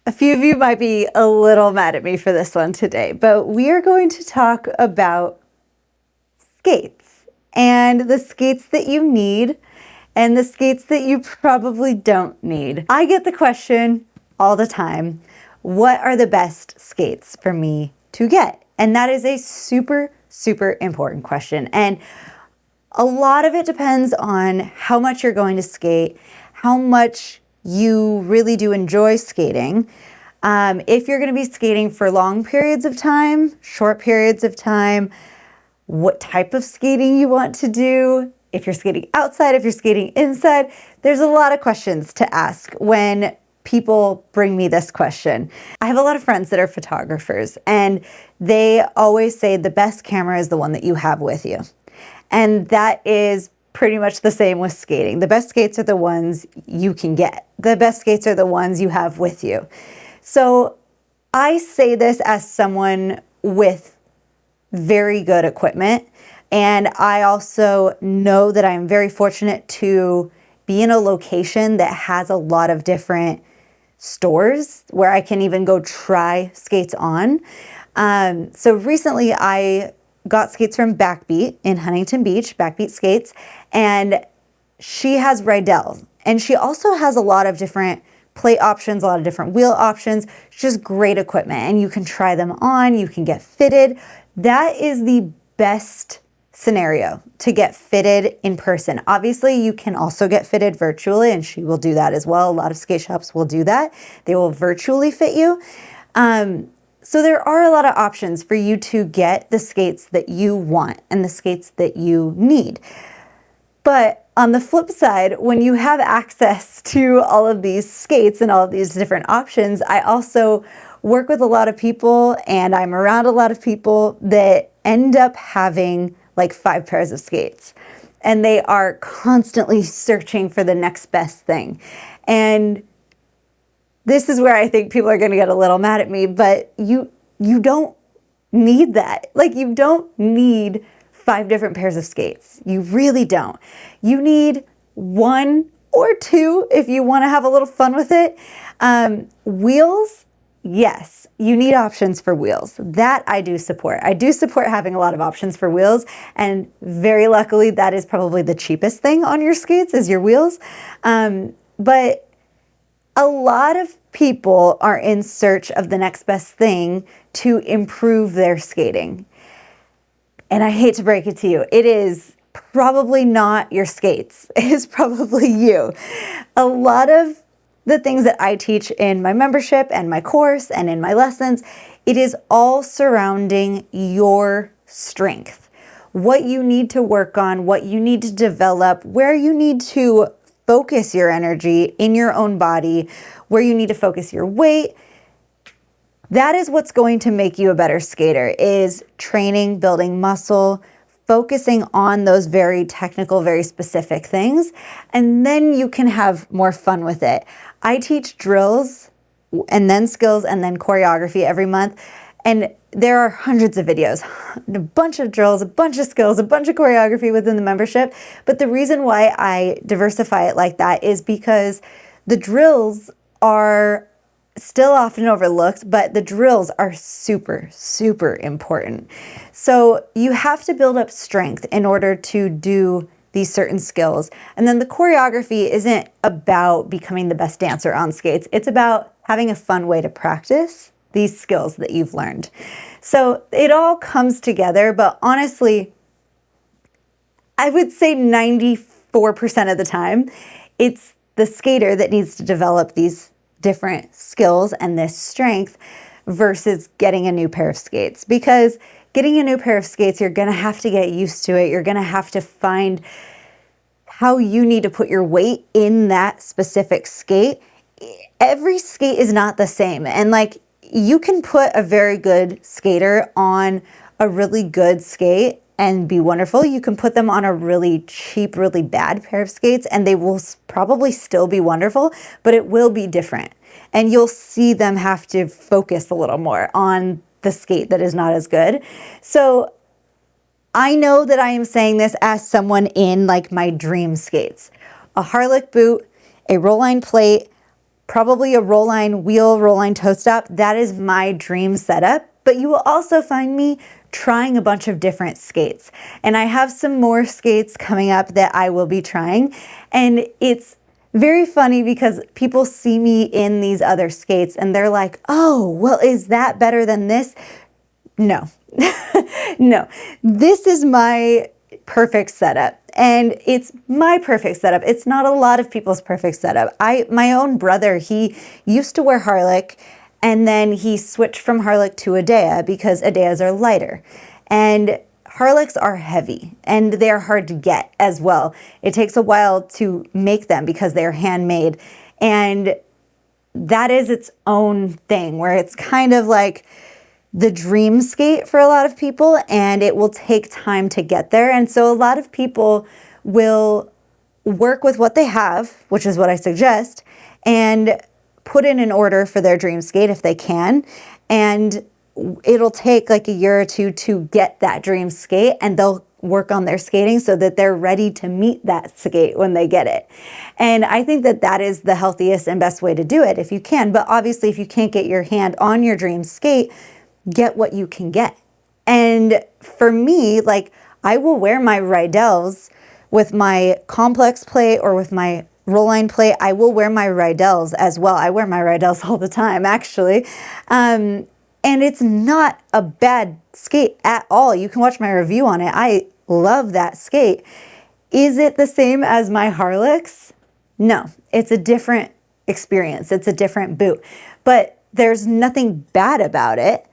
A few of you might be a little mad at me for this one today, but we are going to talk about skates and the skates that you need and the skates that you probably don't need. I get the question all the time, what are the best skates for me to get? And that is a super, super important question. And a lot of it depends on how much you're going to skate, how much you really do enjoy skating. If you're going to be skating for long periods of time, short periods of time, what type of skating you want to do, if you're skating outside, if you're skating inside, there's a lot of questions to ask when people bring me this question. I have a lot of friends that are photographers, and they always say the best camera is the one that you have with you. And that is pretty much the same with skating. The best skates are the ones you can get. The best skates are the ones you have with you. So I say this as someone with very good equipment. And I also know that I'm very fortunate to be in a location that has a lot of different stores where I can even go try skates on. So recently I got skates from Backbeat in Huntington Beach, Backbeat Skates, and she has Rydell. And she also has a lot of different plate options, a lot of different wheel options. It's just great equipment, and you can try them on, you can get fitted. That is the best scenario to get fitted in person. Obviously, you can also get fitted virtually, and she will do that as well. A lot of skate shops will do that. They will virtually fit you. So there are a lot of options for you to get the skates that you want and the skates that you need. But on the flip side, when you have access to all of these skates and all of these different options, I also work with a lot of people, and I'm around a lot of people that end up having like 5 pairs of skates, and they are constantly searching for the next best thing. And this is where I think people are going to get a little mad at me, but you don't need that. Like, you don't need 5 different pairs of skates. You really don't. You need 1 or 2 if you want to have a little fun with it. Wheels, yes, you need options for wheels. That I do support. I do support having a lot of options for wheels, and very luckily that is probably the cheapest thing on your skates is your wheels. But a lot of people are in search of the next best thing to improve their skating. And I hate to break it to you, it is probably not your skates. It is probably you. A lot of the things that I teach in my membership and my course and in my lessons, it is all surrounding your strength. What you need to work on, what you need to develop, where you need to focus your energy in your own body, where you need to focus your weight. That is what's going to make you a better skater, is training, building muscle, focusing on those very technical, very specific things, and then you can have more fun with it. I teach drills and then skills and then choreography every month, and there are hundreds of videos, a bunch of drills, a bunch of skills, a bunch of choreography within the membership. But the reason why I diversify it like that is because the drills are still often overlooked, but the drills are super, super important. So you have to build up strength in order to do these certain skills. And then the choreography isn't about becoming the best dancer on skates. It's about having a fun way to practice these skills that you've learned. So it all comes together, but honestly, I would say 94% of the time, it's the skater that needs to develop these different skills and this strength versus getting a new pair of skates. Because getting a new pair of skates, you're going to have to get used to it. You're going to have to find how you need to put your weight in that specific skate. Every skate is not the same. And like, you can put a very good skater on a really good skate and be wonderful. You can put them on a really cheap, really bad pair of skates, and they will probably still be wonderful, but it will be different. And you'll see them have to focus a little more on the skate that is not as good. So I know that I am saying this as someone in like my dream skates. A Harlick boot, a roll line plate, probably a roll-line wheel, roll-line toe stop. That is my dream setup. But you will also find me trying a bunch of different skates. And I have some more skates coming up that I will be trying. And it's very funny because people see me in these other skates and they're like, oh, well, is that better than this? No, no, this is my perfect setup. And it's my perfect setup. It's not a lot of people's perfect setup. My own brother, he used to wear Harlech, and then he switched from Harlech to Adea because Adeas are lighter. And Harlechs are heavy and they're hard to get as well. It takes a while to make them because they're handmade. And that is its own thing where it's kind of like the dream skate for a lot of people, and it will take time to get there. And so a lot of people will work with what they have, which is what I suggest, and put in an order for their dream skate if they can. And it'll take like a year or two to get that dream skate, and they'll work on their skating so that they're ready to meet that skate when they get it. And I think that that is the healthiest and best way to do it if you can. But obviously, if you can't get your hand on your dream skate, get what you can get. And for me, like, I will wear my Rydels with my complex plate or with my roll-line plate. I will wear my Rydels as well. I wear my Rydels all the time, actually. And it's not a bad skate at all. You can watch my review on it. I love that skate. Is it the same as my Harlechs? No, it's a different experience. It's a different boot. But there's nothing bad about it.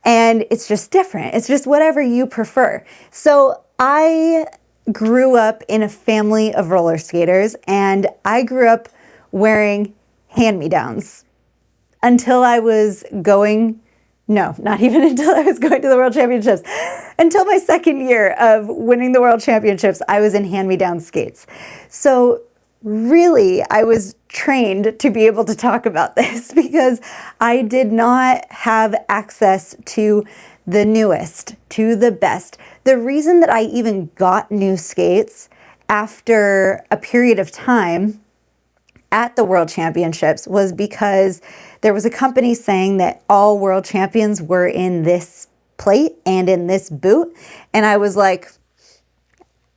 And it's just different. It's just whatever you prefer. So I grew up in a family of roller skaters, and I grew up wearing hand-me-downs until I was going, no, not even until I was going to the World Championships. Until my second year of winning the World Championships, I was in hand-me-down skates. So really, I was trained to be able to talk about this because I did not have access to the newest, to the best. The reason that I even got new skates after a period of time at the World Championships was because there was a company saying that all world champions were in this plate and in this boot. And I was like,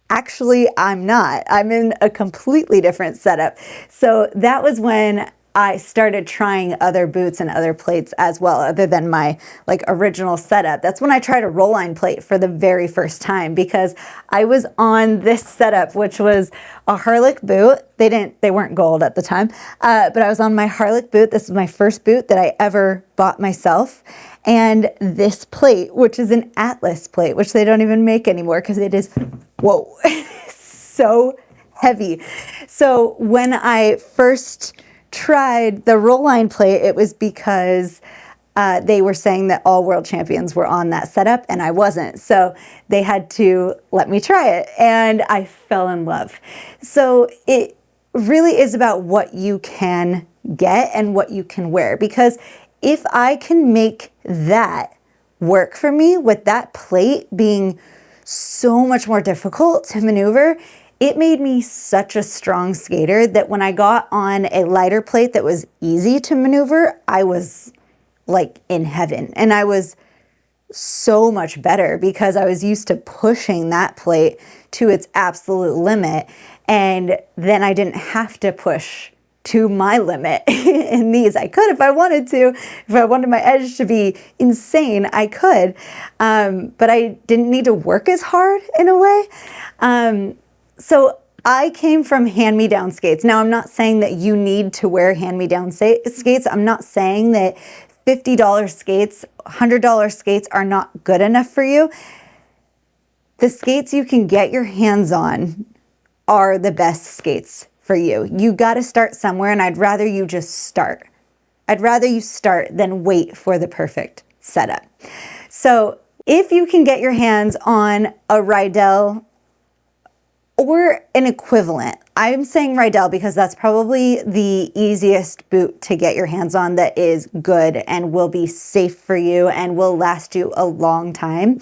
actually, I'm not. I'm in a completely different setup. So that was when I started trying other boots and other plates as well, other than my like original setup. That's when I tried a roll-line plate for the very first time because I was on this setup, which was a Harlech boot. They weren't gold at the time, but I was on my Harlech boot. This was my first boot that I ever bought myself. And this plate, which is an Atlas plate, which they don't even make anymore because it is, whoa, so heavy. So when I first tried the roll-line plate, it was because they were saying that all world champions were on that setup and I wasn't. So they had to let me try it and I fell in love. So it really is about what you can get and what you can wear, because if I can make that work for me with that plate being so much more difficult to maneuver, it made me such a strong skater that when I got on a lighter plate that was easy to maneuver, I was like in heaven. And I was so much better because I was used to pushing that plate to its absolute limit. And then I didn't have to push to my limit in these. I could if I wanted to. If I wanted my edge to be insane, I could. But I didn't need to work as hard in a way. So I came from hand-me-down skates. Now, I'm not saying that you need to wear hand-me-down skates. I'm not saying that $50 skates, $100 skates are not good enough for you. The skates you can get your hands on are the best skates for you. You got to start somewhere, and I'd rather you just start. I'd rather you start than wait for the perfect setup. So if you can get your hands on a Rydel or an equivalent. I'm saying Rydel because that's probably the easiest boot to get your hands on that is good and will be safe for you and will last you a long time.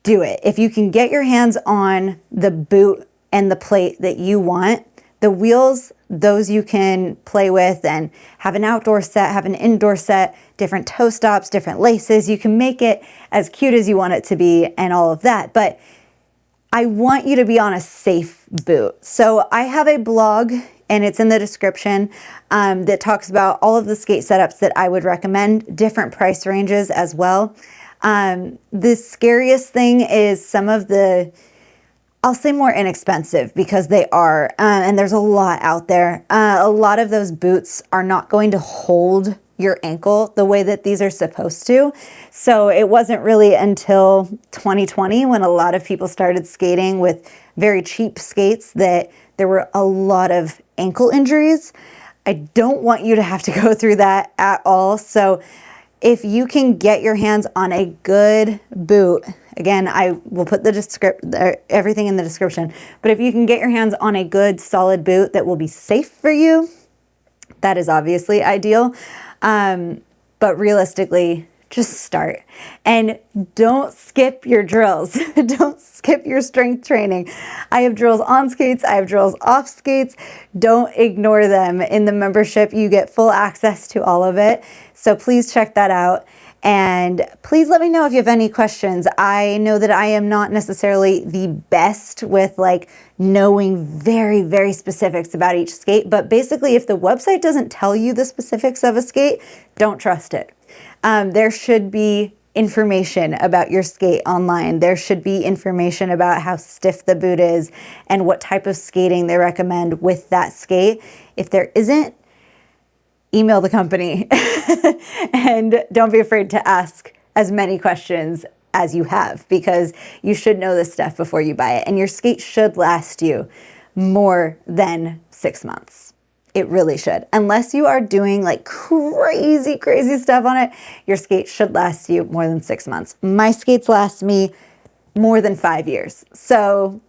Do it. If you can get your hands on the boot and the plate that you want, the wheels those you can play with and have an outdoor set, have an indoor set, different toe stops, different laces. You can make it as cute as you want it to be and all of that. But I want you to be on a safe boot. So I have a blog, and it's in the description, that talks about all of the skate setups that I would recommend, different price ranges as well. The scariest thing is some of the, I'll say more inexpensive, because they are, and there's a lot out there. A lot of those boots are not going to hold your ankle the way that these are supposed to. So it wasn't really until 2020 when a lot of people started skating with very cheap skates that there were a lot of ankle injuries. I don't want you to have to go through that at all. So if you can get your hands on a good boot, again, I will put the everything in the description, but if you can get your hands on a good solid boot that will be safe for you, that is obviously ideal. But realistically, just start and don't skip your drills. Don't skip your strength training. I have drills on skates. I have drills off skates. Don't ignore them. In the membership, you get full access to all of it. So please check that out. And please let me know if you have any questions. I know that I am not necessarily the best with like knowing very, very specifics about each skate, but basically if the website doesn't tell you the specifics of a skate, don't trust it. There should be information about your skate online. There should be information about how stiff the boot is and what type of skating they recommend with that skate. If there isn't, email the company and don't be afraid to ask as many questions as you have, because you should know this stuff before you buy it. And your skate should last you more than 6 months. It really should. Unless you are doing like crazy, crazy stuff on it, your skate should last you more than 6 months. My skates last me more than 5 years. So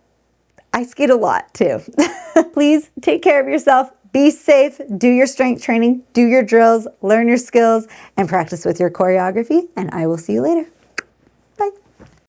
I skate a lot too. Please take care of yourself. Be safe, do your strength training, do your drills, learn your skills, and practice with your choreography, and I will see you later.